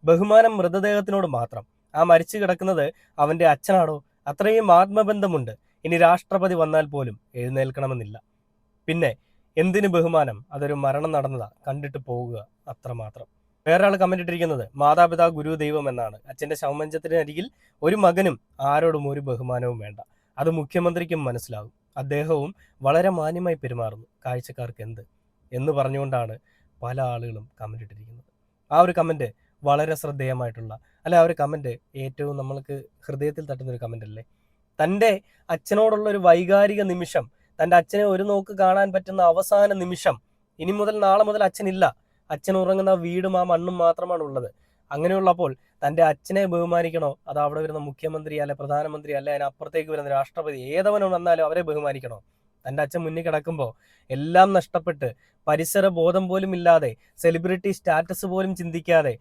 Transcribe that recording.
ബഹുമാനം മൃതദേഹത്തിനോട് മാത്രം. ആ മരിച്ചു കിടക്കുന്നത് അവന്റെ അച്ഛനാണോ? അത്രയും ആത്മബന്ധമുണ്ട്. ഇനി രാഷ്ട്രപതി വന്നാൽ പോലും എഴുന്നേൽക്കണമെന്നില്ല. പിന്നെ എന്തിന് ബഹുമാനം? അതൊരു മരണം നടന്നതാ, കണ്ടിട്ട് പോകുക, അത്രമാത്രം. വേറൊരാൾ കമന്റ് ഇട്ടിരിക്കുന്നത് മാതാപിതാ ഗുരു ദൈവം എന്നാണ്. അച്ഛന്റെ ശവമഞ്ചത്തിനരികിൽ ഒരു മകനും ആരോടും ഒരു ബഹുമാനവും വേണ്ട. അത് മുഖ്യമന്ത്രിക്കും മനസ്സിലാകും. അദ്ദേഹവും വളരെ മാന്യമായി പെരുമാറുന്നു. കാഴ്ചക്കാർക്ക് എന്ത് എന്ന് പറഞ്ഞുകൊണ്ടാണ് പല ആളുകളും കമന്റ് ഇട്ടിരിക്കുന്നത്. ആ ഒരു കമന്റ് വളരെ ശ്രദ്ധേയമായിട്ടുള്ള, അല്ലെ, ആ ഒരു കമന്റ് ഏറ്റവും നമ്മൾക്ക് ഹൃദയത്തിൽ തട്ടുന്ന ഒരു കമന്റ് അല്ലേ? തൻ്റെ അച്ഛനോടുള്ള ഒരു വൈകാരിക നിമിഷം, തൻ്റെ അച്ഛനെ ഒരു നോക്ക് കാണാൻ പറ്റുന്ന അവസാന നിമിഷം, ഇനി മുതൽ നാളെ മുതൽ അച്ഛനില്ല, അച്ഛൻ ഉറങ്ങുന്ന വീടും ആ മണ്ണും മാത്രമാണ് ഉള്ളത്. അങ്ങനെയുള്ളപ്പോൾ തൻ്റെ അച്ഛനെ ബഹുമാനിക്കണോ, അത് അവിടെ വരുന്ന മുഖ്യമന്ത്രി അല്ലെ പ്രധാനമന്ത്രി അല്ലെ അതിനപ്പുറത്തേക്ക് വരുന്ന രാഷ്ട്രപതി ഏതവനും വന്നാലും അവരെ ബഹുമാനിക്കണോ? തൻ്റെ അച്ഛൻ മുന്നിൽ കിടക്കുമ്പോൾ എല്ലാം നഷ്ടപ്പെട്ട് പരിസര ബോധം പോലും ഇല്ലാതെ സെലിബ്രിറ്റി സ്റ്റാറ്റസ് പോലും ചിന്തിക്കാതെ